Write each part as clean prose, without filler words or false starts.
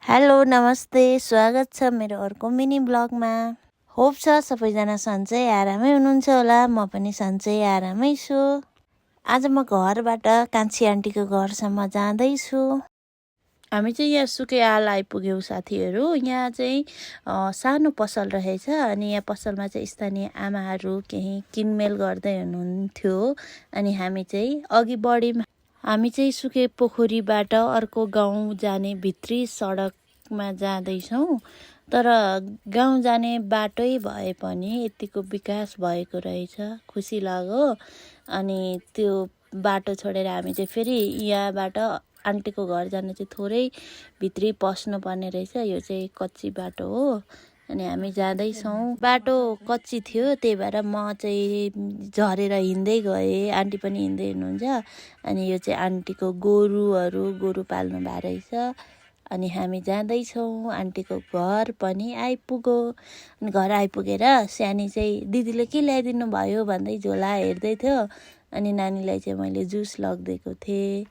Hello नमस्ते स्वागत छ मेरो अर्को मिनी ब्लगमा। होप छ सबैजना सन्चै आरामै हुनुहुन्छ होला। म पनि सन्चै आरामै छु। आज म घरबाट कान्छी आन्टीको घरसम्म जाँदैछु। हामी चाहिँ यहाँ सुकेआल आइपुग्यौँ साथीहरू। यहाँ चाहिँ सानो पसल रहेछ अनि यहाँ पसलमा चाहिँ स्थानीय आमाहरू केही किनमेल गर्दै हुनुहुन्थ्यो अनि हामी चाहिँ अघि बढ्यौँ। हामी चाहिँ सुके पोखरीबाट अर्को गाउँ जाने भित्री सडकमा जाँदैछौँ। तर गाउँ जाने बाटै भए पनि यतिको विकास भएको रहेछ, खुसी लाग्यो। अनि त्यो बाटो छोडेर हामी चाहिँ फेरि यहाँबाट आन्टीको घर जान चाहिँ थोरै भित्री पस्नुपर्ने रहेछ। यो चाहिँ कच्ची बाटो हो अनि हामी जाँदैछौँ। बाटो कच्ची थियो त्यही भएर म चाहिँ झरेर हिँड्दै गएँ, आन्टी पनि हिँड्दै हुनुहुन्छ। अनि यो चाहिँ आन्टीको गोरु पाल्नु भएको रहेछ। अनि हामी जाँदैछौँ। आन्टीको घर पनि आइपुग्यो। अनि घर आइपुगेर सानी चाहिँ दिदीले के ल्याइदिनु भयो भन्दै झोला हेर्दै थियो। अनि नानीलाई चाहिँ मैले जुस लगिदिएको थिएँ।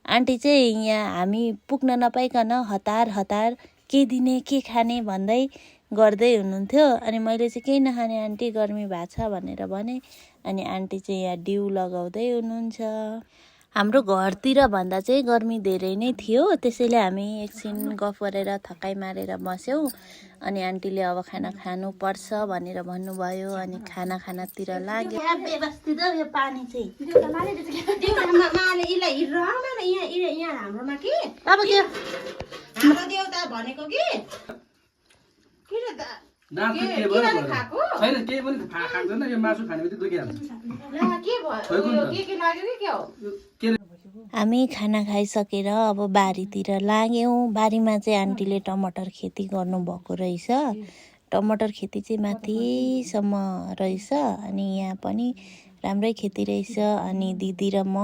आन्टी चाहिँ यहाँ हामी पुग्न नपाइकन हतार के दिने के खाने भन्दै गर्दै हुनुहुन्थ्यो। अनि मैले चाहिँ केही नखाने आन्टी, गर्मी भएको छ भनेर भने। अनि आन्टी चाहिँ यहाँ डिउ लगाउँदै हुनुहुन्छ। हाम्रो घरतिर भन्दा चाहिँ गर्मी धेरै नै थियो, त्यसैले हामी एकछिन गफ गरेर थकाइ मारेर बस्यौँ। अनि आन्टीले अब खाना खानुपर्छ भनेर भन्नुभयो अनि खानातिर लाग्यो। व्यवस्थित हो यो पानी चाहिँ। भनेको कि छैन केही पनि खाँदैन। यो मासु खाने बित्तिकै दुखिहाल्छ। हामी खाना खाइसकेर अब बारीतिर लाग्यौँ। बारीमा चाहिँ आन्टीले टमाटर खेती गर्नुभएको रहेछ। टमाटर खेती चाहिँ माथिसम्म रहेछ अनि यहाँ पनि राम्रै खेती रहेछ। अनि दिदी र म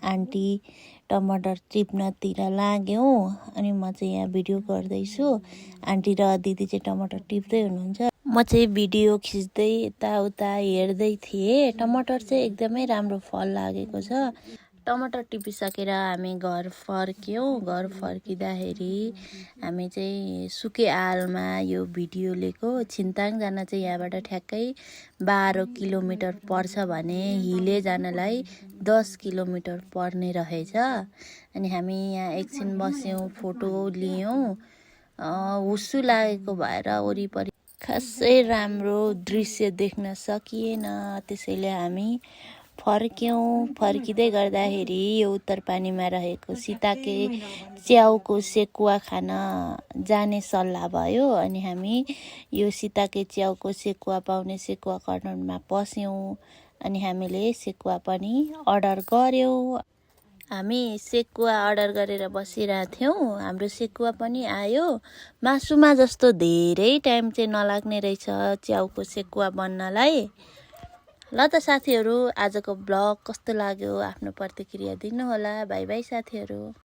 आन्टी टमाटर टिप्नतिर लाग्यौँ। अनि म चाहिँ यहाँ भिडियो गर्दैछु, आन्टी र दिदी चाहिँ टमाटर टिप्दै हुनुहुन्छ। म चाहिँ भिडियो खिच्दै यताउता हेर्दै थिएँ। टमाटर चाहिँ एकदमै राम्रो फल लागेको छ। टमाटर टिपिसकेर हामी घर फर्क्यौँ। घर फर्किँदाखेरि हामी चाहिँ सुकेआलमा यो भिडियो लिएको। छिन्ताङ जान चाहिँ यहाँबाट ठ्याक्कै 12 किलोमिटर पर्छ भने हिले जानलाई 10 किलोमिटर पर्ने रहेछ। अनि हामी यहाँ एकछिन बस्यौँ, फोटो लियौँ। हुस्सु लागेको भएर वरिपरि खासै राम्रो दृश्य देख्न सकिएन, त्यसैले हामी फर्क्यौँ। फर्किँदै गर्दाखेरि यो उत्तरपानीमा रहेको सीताके च्याउको सेकुवा खान जाने सल्लाह भयो। अनि हामी यो सीताके च्याउको सेकुवा पाउने सेकुवा कर्नरमा पस्यौँ। अनि हामीले सेकुवा पनि अर्डर गऱ्यौँ। हामी सेकुवा अर्डर गरेर बसिरहेको थियौँ। हाम्रो सेकुवा पनि आयो। मासुमा जस्तो धेरै टाइम चाहिँ नलाग्ने रहेछ च्याउको सेकुवा बन्नलाई। ल त साथीहरू, आजको ब्लग कस्तो लाग्यो आफ्नो प्रतिक्रिया दिनुहोला। बाई बाई साथीहरू।